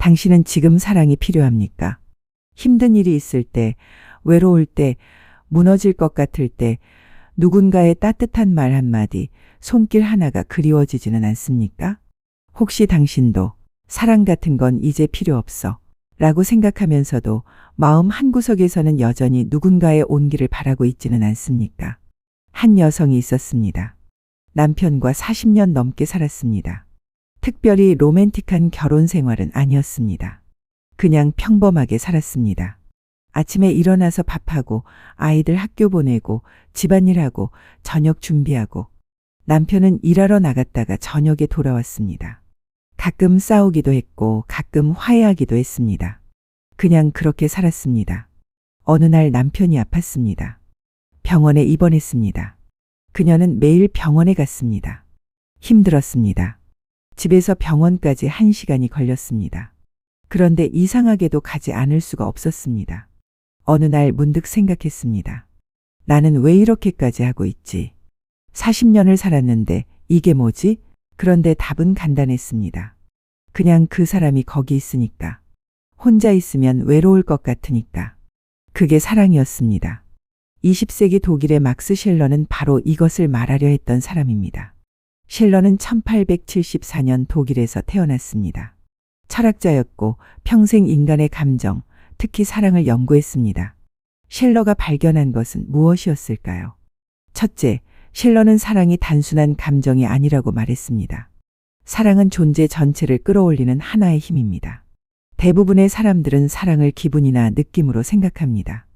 당신은 지금 사랑이 필요합니까? 힘든 일이 있을 때, 외로울 때, 무너질 것 같을 때, 누군가의 따뜻한 말 한마디, 손길 하나가 그리워지지는 않습니까? 혹시 당신도 사랑 같은 건 이제 필요 없어 라고 생각하면서도 마음 한구석에서는 여전히 누군가의 온기를 바라고 있지는 않습니까? 한 여성이 있었습니다. 남편과 40년 넘게 살았습니다. 특별히 로맨틱한 결혼 생활은 아니었습니다. 그냥 평범하게 살았습니다. 아침에 일어나서 밥하고 아이들 학교 보내고 집안일하고 저녁 준비하고 남편은 일하러 나갔다가 저녁에 돌아왔습니다. 가끔 싸우기도 했고 가끔 화해하기도 했습니다. 그냥 그렇게 살았습니다. 어느 날 남편이 아팠습니다. 병원에 입원했습니다. 그녀는 매일 병원에 갔습니다. 힘들었습니다. 집에서 병원까지 1시간이 걸렸습니다. 그런데 이상하게도 가지 않을 수가 없었습니다. 어느 날 문득 생각했습니다. 나는 왜 이렇게까지 하고 있지? 40년을 살았는데 이게 뭐지? 그런데 답은 간단했습니다. 그냥 그 사람이 거기 있으니까. 혼자 있으면 외로울 것 같으니까. 그게 사랑이었습니다. 20세기 독일의 막스 실러는 바로 이것을 말하려 했던 사람입니다. 실러는 1874년 독일에서 태어났습니다. 철학자였고 평생 인간의 감정, 특히 사랑을 연구했습니다. 실러가 발견한 것은 무엇이었을까요? 첫째, 실러는 사랑이 단순한 감정이 아니라고 말했습니다. 사랑은 존재 전체를 끌어올리는 하나의 힘입니다. 대부분의 사람들은 사랑을 기분이나 느낌으로 생각합니다.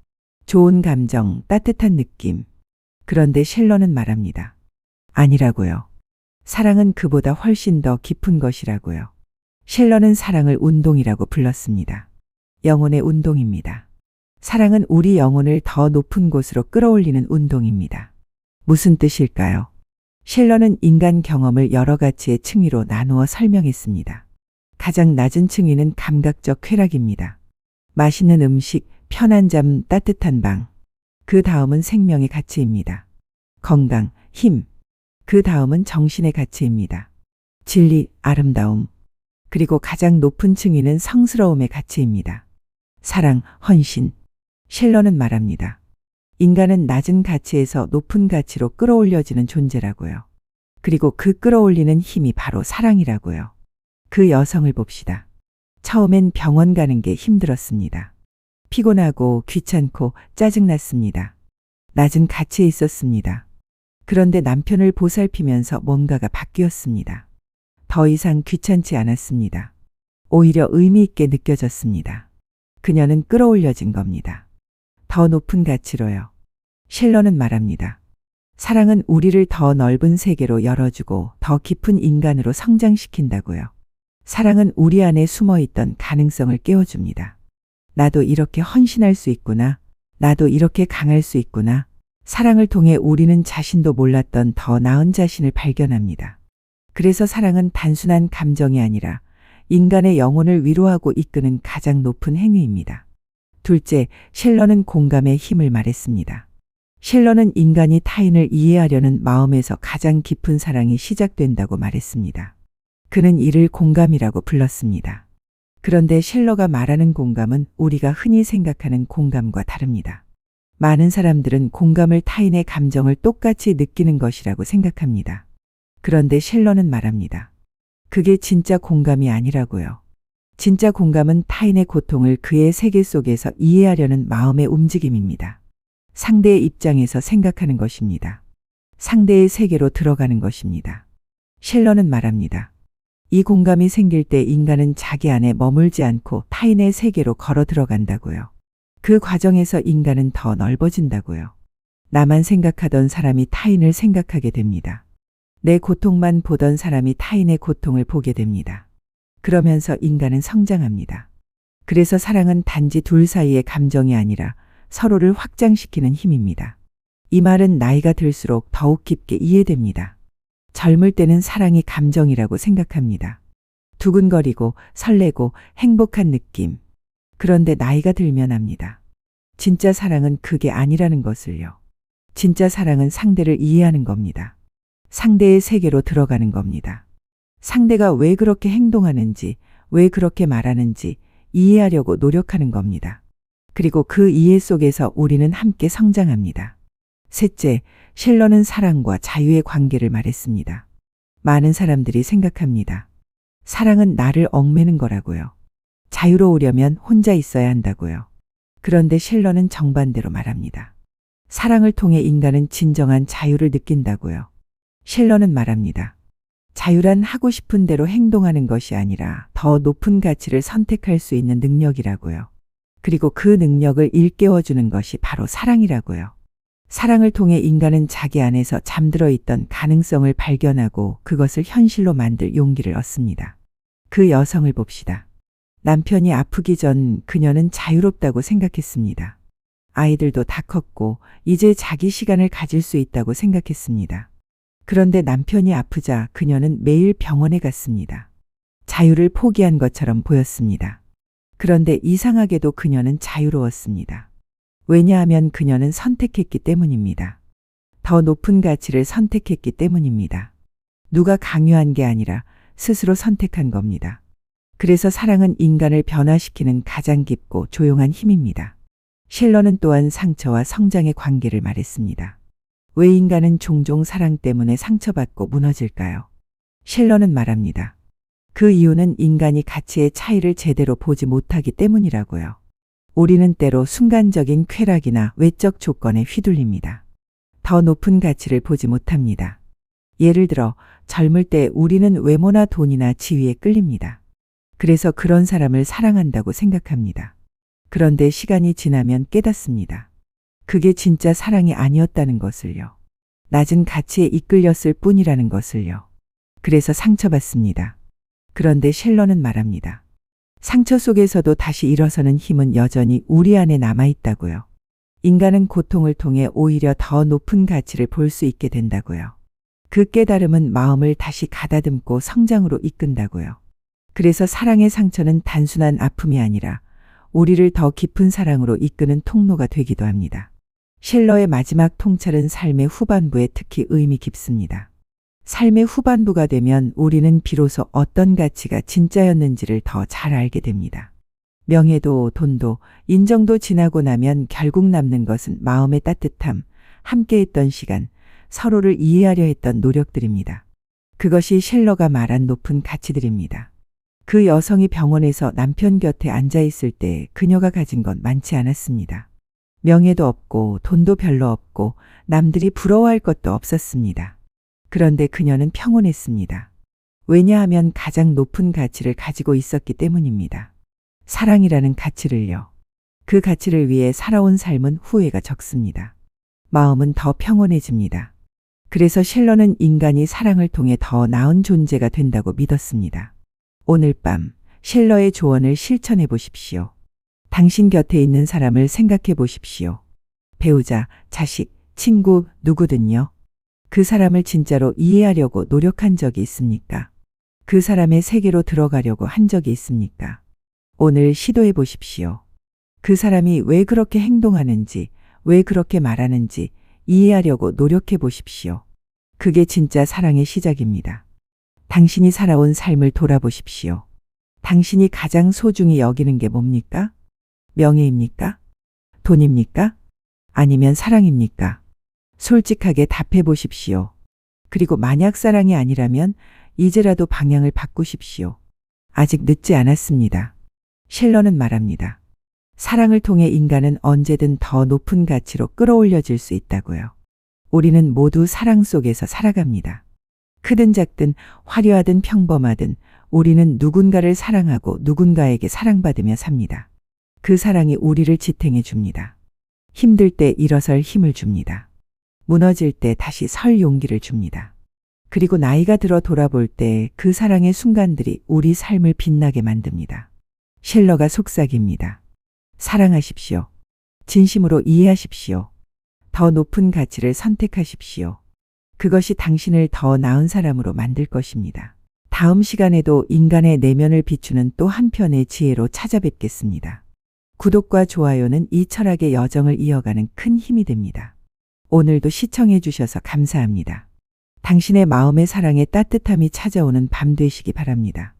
좋은 감정, 따뜻한 느낌. 그런데 실러는 말합니다. 아니라고요. 사랑은 그보다 훨씬 더 깊은 것이라고요. 실러는 사랑을 운동이라고 불렀습니다. 영혼의 운동입니다. 사랑은 우리 영혼을 더 높은 곳으로 끌어올리는 운동입니다. 무슨 뜻일까요? 실러는 인간 경험을 여러 가지의 층위로 나누어 설명했습니다. 가장 낮은 층위는 감각적 쾌락입니다. 맛있는 음식, 편한 잠, 따뜻한 방. 그 다음은 생명의 가치입니다. 건강, 힘. 그 다음은 정신의 가치입니다. 진리, 아름다움. 그리고 가장 높은 층위는 성스러움의 가치입니다. 사랑, 헌신. 실러는 말합니다. 인간은 낮은 가치에서 높은 가치로 끌어올려지는 존재라고요. 그리고 그 끌어올리는 힘이 바로 사랑이라고요. 그 여성을 봅시다. 처음엔 병원 가는 게 힘들었습니다. 피곤하고 귀찮고 짜증났습니다. 낮은 가치에 있었습니다. 그런데 남편을 보살피면서 뭔가가 바뀌었습니다. 더 이상 귀찮지 않았습니다. 오히려 의미 있게 느껴졌습니다. 그녀는 끌어올려진 겁니다. 더 높은 가치로요. 실러는 말합니다. 사랑은 우리를 더 넓은 세계로 열어주고 더 깊은 인간으로 성장시킨다고요. 사랑은 우리 안에 숨어있던 가능성을 깨워줍니다. 나도 이렇게 헌신할 수 있구나. 나도 이렇게 강할 수 있구나. 사랑을 통해 우리는 자신도 몰랐던 더 나은 자신을 발견합니다. 그래서 사랑은 단순한 감정이 아니라 인간의 영혼을 위로하고 이끄는 가장 높은 행위입니다. 둘째, 실러는 공감의 힘을 말했습니다. 실러는 인간이 타인을 이해하려는 마음에서 가장 깊은 사랑이 시작된다고 말했습니다. 그는 이를 공감이라고 불렀습니다. 그런데 실러가 말하는 공감은 우리가 흔히 생각하는 공감과 다릅니다. 많은 사람들은 공감을 타인의 감정을 똑같이 느끼는 것이라고 생각합니다. 그런데 실러는 말합니다. 그게 진짜 공감이 아니라고요. 진짜 공감은 타인의 고통을 그의 세계 속에서 이해하려는 마음의 움직임입니다. 상대의 입장에서 생각하는 것입니다. 상대의 세계로 들어가는 것입니다. 실러는 말합니다. 이 공감이 생길 때 인간은 자기 안에 머물지 않고 타인의 세계로 걸어 들어간다고요. 그 과정에서 인간은 더 넓어진다고요. 나만 생각하던 사람이 타인을 생각하게 됩니다. 내 고통만 보던 사람이 타인의 고통을 보게 됩니다. 그러면서 인간은 성장합니다. 그래서 사랑은 단지 둘 사이의 감정이 아니라 서로를 확장시키는 힘입니다. 이 말은 나이가 들수록 더욱 깊게 이해됩니다. 젊을 때는 사랑이 감정이라고 생각합니다. 두근거리고 설레고 행복한 느낌. 그런데 나이가 들면 압니다. 진짜 사랑은 그게 아니라는 것을요. 진짜 사랑은 상대를 이해하는 겁니다. 상대의 세계로 들어가는 겁니다. 상대가 왜 그렇게 행동하는지, 왜 그렇게 말하는지 이해하려고 노력하는 겁니다. 그리고 그 이해 속에서 우리는 함께 성장합니다. 셋째, 실러는 사랑과 자유의 관계를 말했습니다. 많은 사람들이 생각합니다. 사랑은 나를 얽매는 거라고요. 자유로우려면 혼자 있어야 한다고요. 그런데 실러는 정반대로 말합니다. 사랑을 통해 인간은 진정한 자유를 느낀다고요. 실러는 말합니다. 자유란 하고 싶은 대로 행동하는 것이 아니라 더 높은 가치를 선택할 수 있는 능력이라고요. 그리고 그 능력을 일깨워주는 것이 바로 사랑이라고요. 사랑을 통해 인간은 자기 안에서 잠들어 있던 가능성을 발견하고 그것을 현실로 만들 용기를 얻습니다. 그 여성을 봅시다. 남편이 아프기 전 그녀는 자유롭다고 생각했습니다. 아이들도 다 컸고 이제 자기 시간을 가질 수 있다고 생각했습니다. 그런데 남편이 아프자 그녀는 매일 병원에 갔습니다. 자유를 포기한 것처럼 보였습니다. 그런데 이상하게도 그녀는 자유로웠습니다. 왜냐하면 그녀는 선택했기 때문입니다. 더 높은 가치를 선택했기 때문입니다. 누가 강요한 게 아니라 스스로 선택한 겁니다. 그래서 사랑은 인간을 변화시키는 가장 깊고 조용한 힘입니다. 실러는 또한 상처와 성장의 관계를 말했습니다. 왜 인간은 종종 사랑 때문에 상처받고 무너질까요? 실러는 말합니다. 그 이유는 인간이 가치의 차이를 제대로 보지 못하기 때문이라고요. 우리는 때로 순간적인 쾌락이나 외적 조건에 휘둘립니다. 더 높은 가치를 보지 못합니다. 예를 들어 젊을 때 우리는 외모나 돈이나 지위에 끌립니다. 그래서 그런 사람을 사랑한다고 생각합니다. 그런데 시간이 지나면 깨닫습니다. 그게 진짜 사랑이 아니었다는 것을요. 낮은 가치에 이끌렸을 뿐이라는 것을요. 그래서 상처받습니다. 그런데 실러는 말합니다. 상처 속에서도 다시 일어서는 힘은 여전히 우리 안에 남아있다고요. 인간은 고통을 통해 오히려 더 높은 가치를 볼 수 있게 된다고요. 그 깨달음은 마음을 다시 가다듬고 성장으로 이끈다고요. 그래서 사랑의 상처는 단순한 아픔이 아니라 우리를 더 깊은 사랑으로 이끄는 통로가 되기도 합니다. 실러의 마지막 통찰은 삶의 후반부에 특히 의미 깊습니다. 삶의 후반부가 되면 우리는 비로소 어떤 가치가 진짜였는지를 더 잘 알게 됩니다. 명예도 돈도 인정도 지나고 나면 결국 남는 것은 마음의 따뜻함, 함께했던 시간, 서로를 이해하려 했던 노력들입니다. 그것이 실러가 말한 높은 가치들입니다. 그 여성이 병원에서 남편 곁에 앉아 있을 때 그녀가 가진 건 많지 않았습니다. 명예도 없고 돈도 별로 없고 남들이 부러워할 것도 없었습니다. 그런데 그녀는 평온했습니다. 왜냐하면 가장 높은 가치를 가지고 있었기 때문입니다. 사랑이라는 가치를요. 그 가치를 위해 살아온 삶은 후회가 적습니다. 마음은 더 평온해집니다. 그래서 실러는 인간이 사랑을 통해 더 나은 존재가 된다고 믿었습니다. 오늘 밤 실러의 조언을 실천해 보십시오. 당신 곁에 있는 사람을 생각해 보십시오. 배우자, 자식, 친구, 누구든요. 그 사람을 진짜로 이해하려고 노력한 적이 있습니까? 그 사람의 세계로 들어가려고 한 적이 있습니까? 오늘 시도해 보십시오. 그 사람이 왜 그렇게 행동하는지, 왜 그렇게 말하는지 이해하려고 노력해 보십시오. 그게 진짜 사랑의 시작입니다. 당신이 살아온 삶을 돌아보십시오. 당신이 가장 소중히 여기는 게 뭡니까? 명예입니까? 돈입니까? 아니면 사랑입니까? 솔직하게 답해 보십시오. 그리고 만약 사랑이 아니라면 이제라도 방향을 바꾸십시오. 아직 늦지 않았습니다. 실러는 말합니다. 사랑을 통해 인간은 언제든 더 높은 가치로 끌어올려질 수 있다고요. 우리는 모두 사랑 속에서 살아갑니다. 크든 작든 화려하든 평범하든 우리는 누군가를 사랑하고 누군가에게 사랑받으며 삽니다. 그 사랑이 우리를 지탱해 줍니다. 힘들 때 일어설 힘을 줍니다. 무너질 때 다시 설 용기를 줍니다. 그리고 나이가 들어 돌아볼 때 그 사랑의 순간들이 우리 삶을 빛나게 만듭니다. 실러가 속삭입니다. 사랑하십시오. 진심으로 이해하십시오. 더 높은 가치를 선택하십시오. 그것이 당신을 더 나은 사람으로 만들 것입니다. 다음 시간에도 인간의 내면을 비추는 또 한편의 지혜로 찾아뵙겠습니다. 구독과 좋아요는 이 철학의 여정을 이어가는 큰 힘이 됩니다. 오늘도 시청해 주셔서 감사합니다. 당신의 마음의 사랑에 따뜻함이 찾아오는 밤 되시기 바랍니다.